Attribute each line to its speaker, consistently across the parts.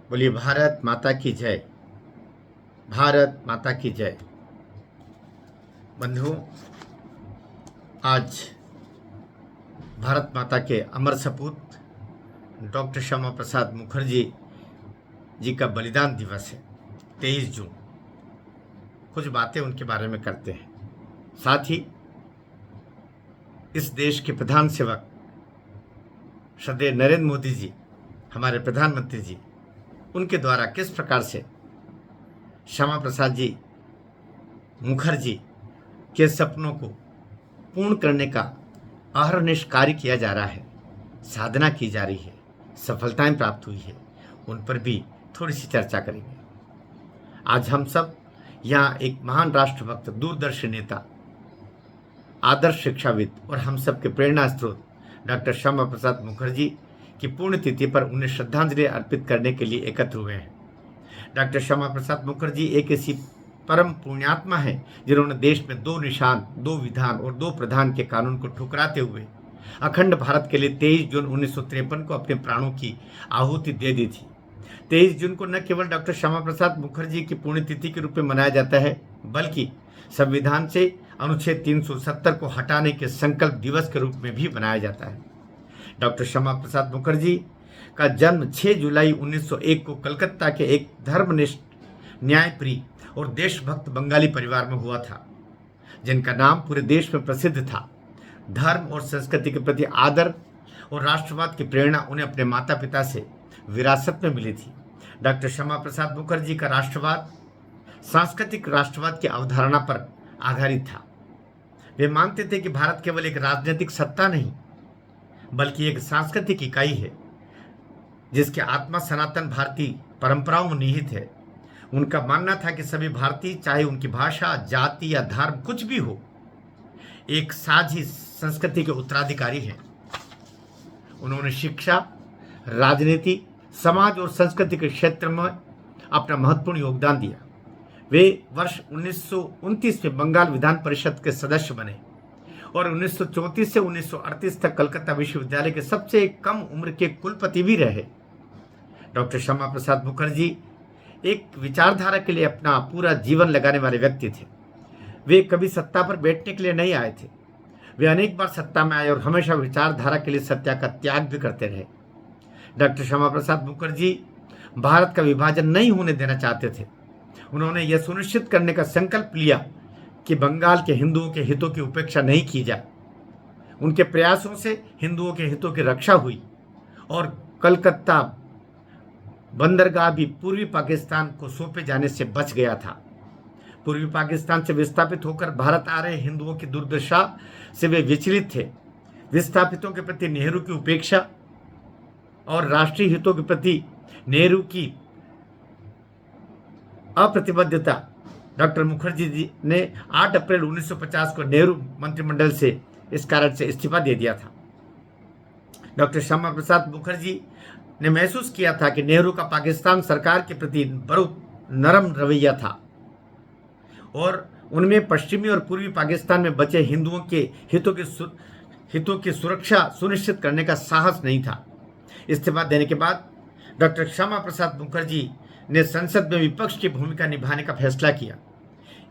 Speaker 1: बोलिए भारत माता की जय। भारत माता की जय। बंधुओं, आज भारत माता के अमर सपूत डॉक्टर श्यामा प्रसाद मुखर्जी जी का बलिदान दिवस है, 23 जून। कुछ बातें उनके बारे में करते हैं। साथ ही इस देश के प्रधान सेवक श्रद्धेय नरेंद्र मोदी जी, हमारे प्रधानमंत्री जी, उनके द्वारा किस प्रकार से श्यामा प्रसाद जी मुखर्जी के सपनों को पूर्ण करने का अहरनिश कार्य किया जा रहा है, साधना की जा रही है, सफलताएं प्राप्त हुई है, उन पर भी थोड़ी सी चर्चा करेंगे। आज हम सब यहाँ एक महान राष्ट्रभक्त, दूरदर्शी नेता, आदर्श शिक्षाविद और हम सब के प्रेरणा स्रोत डॉक्टर श्यामा प्रसाद मुखर्जी की पुण्यतिथि पर उन्हें श्रद्धांजलि अर्पित करने के लिए एकत्र हुए हैं। डॉक्टर श्यामा प्रसाद मुखर्जी एक ऐसी परम पुण्यात्मा है जिन्होंने देश में 2 निशान, 2 विधान और 2 प्रधान के कानून को ठुकराते हुए अखंड भारत के लिए 23 जून 1953 को अपने प्राणों की आहुति दे दी थी। 23 जून को न केवल डॉक्टर श्यामा प्रसाद मुखर्जी की पुण्यतिथि के रूप में मनाया जाता है, बल्कि संविधान से अनुच्छेद 370 को हटाने के संकल्प दिवस के रूप में भी मनाया जाता है। डॉक्टर श्यामा प्रसाद मुखर्जी का जन्म 6 जुलाई 1901 को कलकत्ता के एक धर्मनिष्ठ, न्यायप्रिय और देशभक्त बंगाली परिवार में हुआ था, जिनका नाम पूरे देश में प्रसिद्ध था। धर्म और संस्कृति के प्रति आदर और राष्ट्रवाद की प्रेरणा उन्हें अपने माता पिता से विरासत में मिली थी। डॉक्टर श्यामा प्रसाद मुखर्जी का राष्ट्रवाद सांस्कृतिक राष्ट्रवाद की अवधारणा पर आधारित था। वे मानते थे कि भारत केवल एक राजनीतिक सत्ता नहीं, बल्कि एक सांस्कृतिक इकाई है जिसकी आत्मा सनातन भारतीय परंपराओं में निहित है। उनका मानना था कि सभी भारतीय, चाहे उनकी भाषा, जाति या धर्म कुछ भी हो, एक साझी संस्कृति के उत्तराधिकारी हैं। उन्होंने शिक्षा, राजनीति, समाज और संस्कृति के क्षेत्र में अपना महत्वपूर्ण योगदान दिया। वे वर्ष 1929 में बंगाल विधान परिषद के सदस्य बने और 1934 से 1938 तक कलकत्ता विश्वविद्यालय के सबसे कम उम्र के कुलपति भी रहे। डॉक्टर श्यामा प्रसाद मुखर्जी एक विचारधारा के लिए अपना पूरा जीवन लगाने वाले व्यक्ति थे। वे कभी सत्ता पर बैठने के लिए नहीं आए थे। वे अनेक बार सत्ता में आए और हमेशा विचारधारा के लिए सत्या का त्याग भी करते रहे। डॉक्टर श्यामा प्रसाद मुखर्जी भारत का विभाजन नहीं होने देना चाहते थे। उन्होंने यह सुनिश्चित करने का संकल्प लिया कि बंगाल के हिंदुओं के हितों की उपेक्षा नहीं की जाए। उनके प्रयासों से हिंदुओं के हितों की रक्षा हुई और कलकत्ता बंदरगाह भी पूर्वी पाकिस्तान को सौंपे जाने से बच गया था। पूर्वी पाकिस्तान से विस्थापित होकर भारत आ रहे हिंदुओं की दुर्दशा से वे विचलित थे। विस्थापितों के प्रति नेहरू की उपेक्षा और राष्ट्रीय हितों के प्रति नेहरू की अप्रतिबद्धता, डॉक्टर मुखर्जी जी ने 8 अप्रैल 1950 को नेहरू मंत्रिमंडल से इस कारण से इस्तीफा दे दिया था। डॉक्टर श्यामा प्रसाद मुखर्जी ने महसूस किया था कि नेहरू का पाकिस्तान सरकार के प्रति बहुत नरम रवैया था और उनमें पश्चिमी और पूर्वी पाकिस्तान में बचे हिंदुओं के हितों की सुरक्षा सुनिश्चित करने का साहस नहीं था। इस्तीफा देने के बाद डॉक्टर श्यामा प्रसाद मुखर्जी ने संसद में विपक्ष की भूमिका निभाने का फैसला किया।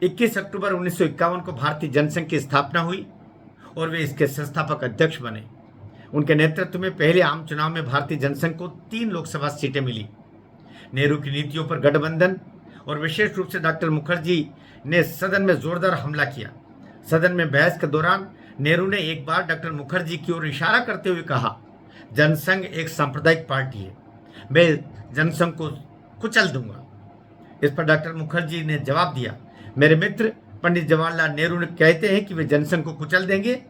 Speaker 1: 21 अक्टूबर 1951 को भारतीय जनसंघ की स्थापना हुई और वे इसके संस्थापक अध्यक्ष बने। उनके नेतृत्व में पहले आम चुनाव में भारतीय जनसंघ को 3 लोकसभा सीटें मिली। नेहरू की नीतियों पर गठबंधन और विशेष रूप से डॉक्टर मुखर्जी ने सदन में जोरदार हमला किया। सदन में बहस के दौरान नेहरू ने एक बार डॉक्टर मुखर्जी की ओर इशारा करते हुए कहा, जनसंघ एक सांप्रदायिक पार्टी है, मैं जनसंघ को कुचल दूंगा। इस पर डॉक्टर मुखर्जी ने जवाब दिया, मेरे मित्र पंडित जवाहरलाल नेहरू ने कहते हैं कि वे जनसंघ को कुचल देंगे,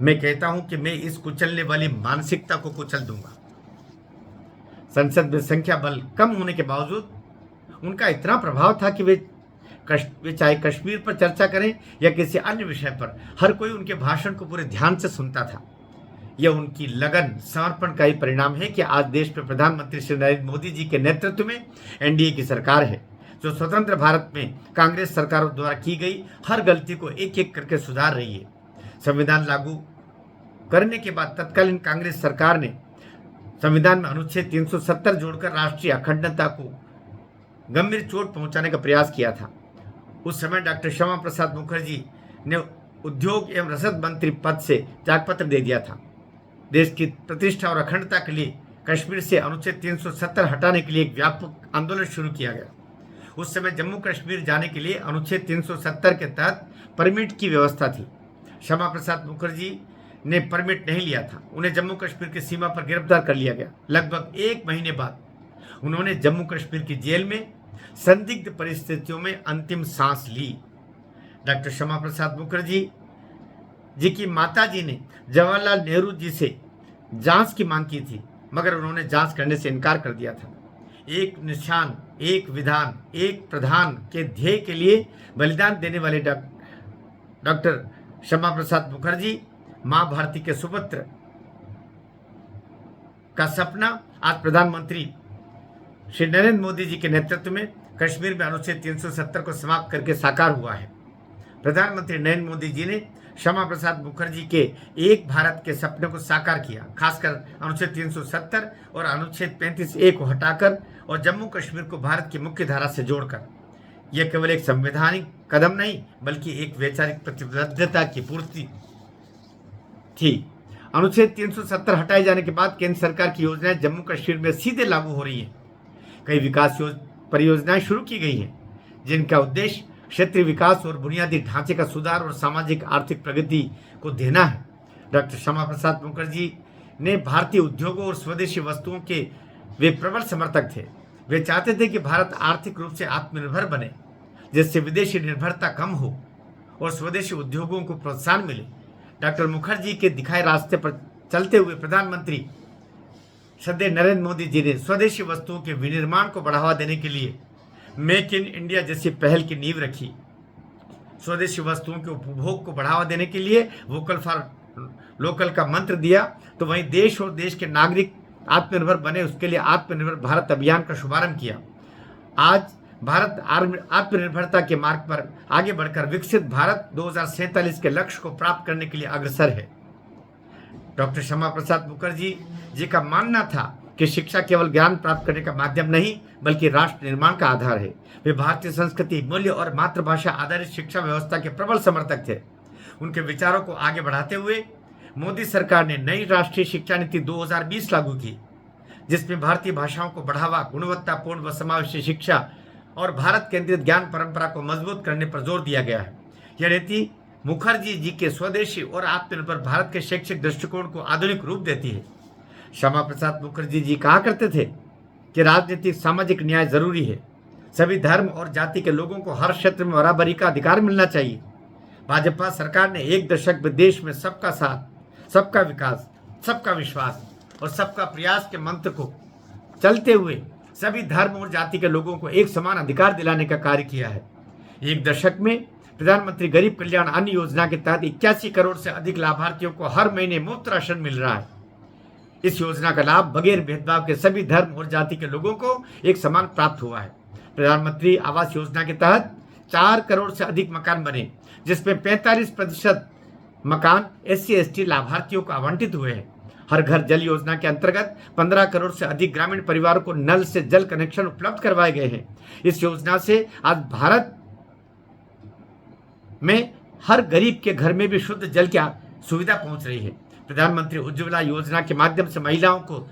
Speaker 1: मैं कहता हूं कि मैं इस कुचलने वाली मानसिकता को कुचल दूंगा। संसद में संख्या बल कम होने के बावजूद उनका इतना प्रभाव था कि वे चाहे कश्मीर पर चर्चा करें या किसी अन्य विषय पर, हर कोई उनके भाषण को पूरे ध्यान से सुनता था। यह उनकी लगन, समर्पण का ही परिणाम है कि आज देश में प्रधानमंत्री श्री नरेंद्र मोदी जी के नेतृत्व में एनडीए की सरकार है, जो स्वतंत्र भारत में कांग्रेस सरकारों द्वारा की गई हर गलती को एक एक करके सुधार रही है। संविधान लागू करने के बाद तत्कालीन कांग्रेस सरकार ने संविधान में अनुच्छेद 370 जोड़कर राष्ट्रीय अखंडता को गंभीर चोट पहुंचाने का प्रयास किया था। उस समय डॉक्टर श्यामा प्रसाद मुखर्जी ने उद्योग एवं रसद मंत्री पद से त्यागपत्र दे दिया था। देश की प्रतिष्ठा और अखंडता के लिए कश्मीर से अनुच्छेद 370 हटाने के लिए एक व्यापक आंदोलन शुरू किया गया। उस समय जम्मू कश्मीर जाने के लिए अनुच्छेद 370 के तहत परमिट की व्यवस्था थी। श्यामा प्रसाद मुखर्जी ने परमिट नहीं लिया था। उन्हें जम्मू कश्मीर की सीमा पर गिरफ्तार कर लिया गया। लगभग 1 महीने बाद उन्होंने जम्मू कश्मीर की जेल में संदिग्ध परिस्थितियों में अंतिम सांस ली। डॉक्टर श्यामा प्रसाद मुखर्जी जी की माता जी ने जवाहरलाल नेहरू जी से जांच की मांग की थी, मगर उन्होंने जांच करने से इनकार कर दिया था। एक निशान, एक विधान, एक प्रधान के ध्येय के लिए बलिदान देने वाले डॉक्टर श्यामा प्रसाद मुखर्जी, मां भारती के सुपुत्र का सपना आज प्रधानमंत्री श्री नरेंद्र मोदी जी के नेतृत्व में कश्मीर में अनुच्छेद 370 को समाप्त करके साकार हुआ है। प्रधानमंत्री नरेंद्र मोदी जी ने श्यामा प्रसाद मुखर्जी के एक भारत के सपने को साकार किया। खासकर अनुच्छेद 370 और अनुच्छेद 35A को हटाकर और जम्मू कश्मीर को भारत की मुख्य धारा से जोड़कर। यह केवल एक संवैधानिक कदम नहीं बल्कि एक वैचारिक प्रतिबद्धता की पूर्ति थी। अनुच्छेद 370 हटाए जाने के बाद केंद्र सरकार की योजनाएं जम्मू कश्मीर में सीधे लागू हो रही हैं। कई विकास परियोजनाएं शुरू की गई हैं जिनका उद्देश्य क्षेत्रीय विकास और बुनियादी ढांचे का सुधार और सामाजिक आर्थिक प्रगति को देना है। डॉक्टर श्यामा प्रसाद मुखर्जी ने भारतीय उद्योगों और स्वदेशी वस्तुओं के वे प्रबल समर्थक थे। वे चाहते थे कि भारत आर्थिक रूप से आत्मनिर्भर बने, जिससे विदेशी निर्भरता कम हो और स्वदेशी उद्योगों को प्रोत्साहन मिले। डॉक्टर मुखर्जी के दिखाए रास्ते पर चलते हुए प्रधानमंत्री श्रद्धेय नरेंद्र मोदी जी ने स्वदेशी वस्तुओं के विनिर्माण को बढ़ावा देने के लिए मेक इन इंडिया जैसी पहल की नींव रखी। स्वदेशी वस्तुओं के उपभोग को बढ़ावा देने के लिए वोकल फॉर लोकल का मंत्र दिया, तो वहीं देश और देश के नागरिक आत्मनिर्भर बने, उसके लिए आत्मनिर्भर भारत अभियान का शुभारंभ किया। आज भारत आत्मनिर्भरता के मार्ग पर आगे बढ़कर विकसित भारत 2047 के लक्ष्य को प्राप्त करने के लिए अग्रसर है। डॉक्टर श्यामा प्रसाद मुखर्जी जी का मानना था कि शिक्षा केवल ज्ञान प्राप्त करने का माध्यम नहीं बल्कि राष्ट्र निर्माण का आधार है। वे भारतीय संस्कृति, मूल्य और मातृभाषा आधारित शिक्षा व्यवस्था के प्रबल समर्थक थे। उनके विचारों को आगे बढ़ाते हुए मोदी सरकार ने नई राष्ट्रीय शिक्षा नीति 2020 लागू की, जिसमें भारतीय भाषाओं को बढ़ावा, गुणवत्तापूर्ण व समावेशी शिक्षा और भारत केंद्रित ज्ञान परंपरा को मजबूत करने पर जोर दिया गया है। यह नीति मुखर्जी जी के स्वदेशी और आत्मनिर्भर भारत के शैक्षिक दृष्टिकोण को आधुनिक रूप देती है। श्यामा प्रसाद मुखर्जी जी कहा करते थे कि राजनीतिक सामाजिक न्याय जरूरी है। सभी धर्म और जाति के लोगों को हर क्षेत्र में बराबरी का अधिकार मिलना चाहिए। भाजपा सरकार ने एक दशक में देश में सबका साथ, सबका विकास, सबका विश्वास और सबका प्रयास के मंत्र को चलते हुए सभी धर्म और जाति के लोगों को एक समान अधिकार दिलाने का कार्य किया है। एक दशक में प्रधानमंत्री गरीब कल्याण अन्न योजना के तहत 81 करोड़ से अधिक लाभार्थियों को हर महीने मुफ्त राशन मिल रहा है। इस योजना का लाभ बगैर भेदभाव के सभी धर्म और जाति के लोगों को एक समान प्राप्त हुआ है। प्रधानमंत्री आवास योजना के तहत 4 करोड़ से अधिक मकान बने, जिसमें 45% मकान SC/ST लाभार्थियों को आवंटित हुए हैं। हर घर जल योजना के अंतर्गत 15 करोड़ से अधिक ग्रामीण परिवारों को नल से जल कनेक्शन उपलब्ध करवाए गए हैं। इस योजना से आज भारत में हर गरीब के घर में भी शुद्ध जल की सुविधा पहुंच रही है। प्रधानमंत्री उज्ज्वला योजना के माध्यम से महिलाओं को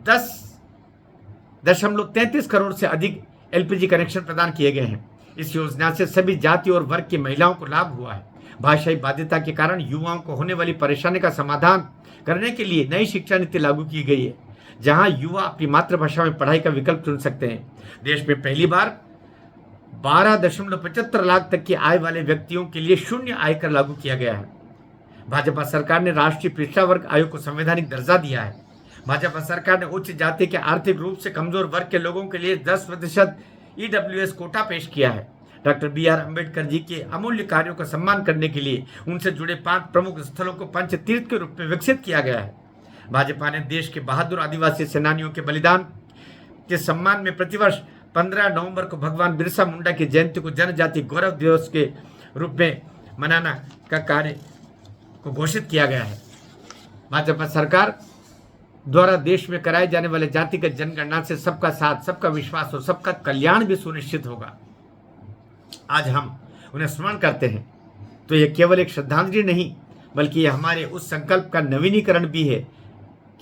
Speaker 1: 10.33 करोड़ से अधिक LPG कनेक्शन प्रदान किए गए हैं। इस योजना से सभी जाति और वर्ग की महिलाओं को लाभ हुआ है। भाषाई बाध्यता के कारण युवाओं को होने वाली परेशानी का समाधान करने के लिए नई शिक्षा नीति लागू की गई है, जहां युवा अपनी मातृभाषा में पढ़ाई का विकल्प चुन सकते हैं। देश में पहली बार 12.75 लाख तक की आय वाले व्यक्तियों के लिए शून्य आयकर लागू किया गया है। भाजपा सरकार ने राष्ट्रीय पिछड़ा वर्ग आयोग को संवैधानिक दर्जा दिया है। भाजपा सरकार ने उच्च जाति के आर्थिक रूप से कमजोर वर्ग के लोगों के लिए 10% EWS कोटा पेश किया है। डॉक्टर BR अम्बेडकर जी के अमूल्य कार्यों का सम्मान करने के लिए उनसे जुड़े 5 प्रमुख स्थलों को पंच तीर्थ के रूप में विकसित किया गया है। भाजपा ने देश के बहादुर आदिवासी सेनानियों के बलिदान के सम्मान में प्रतिवर्ष 15 नवंबर को भगवान बिरसा मुंडा की जयंती को जनजाति गौरव दिवस के रूप में मनाना का कार्य को घोषित किया गया है। भाजपा सरकार द्वारा देश में कराए जाने वाले जातिगत जनगणना से सबका साथ, सबका विश्वास और सबका कल्याण भी सुनिश्चित होगा। आज हम उन्हें स्मरण करते हैं तो यह केवल एक श्रद्धांजलि नहीं, बल्कि यह हमारे उस संकल्प का नवीनीकरण भी है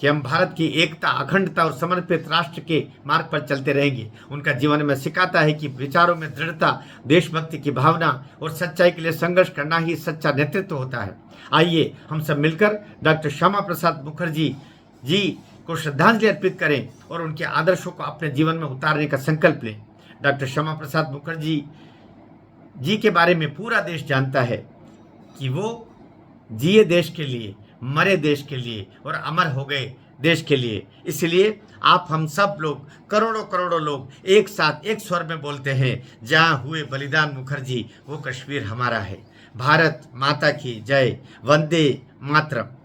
Speaker 1: कि हम भारत की एकता, अखंडता और समर्पित राष्ट्र के मार्ग पर चलते रहेंगे। उनका जीवन में सिखाता है कि विचारों में दृढ़ता, देशभक्ति की भावना और सच्चाई के लिए संघर्ष करना ही सच्चा नेतृत्व होता है। आइए हम सब मिलकर डॉक्टर श्यामा प्रसाद मुखर्जी जी को श्रद्धांजलि अर्पित करें और उनके आदर्शों को अपने जीवन में उतारने का संकल्प लें। डॉक्टर श्यामा प्रसाद मुखर्जी जी के बारे में पूरा देश जानता है कि वो जिए देश के लिए, मरे देश के लिए और अमर हो गए देश के लिए। इसलिए आप हम सब लोग, करोड़ों करोड़ों लोग एक साथ एक स्वर में बोलते हैं, जहाँ हुए बलिदान मुखर्जी वो कश्मीर हमारा है। भारत माता की जय। वंदे मातरम।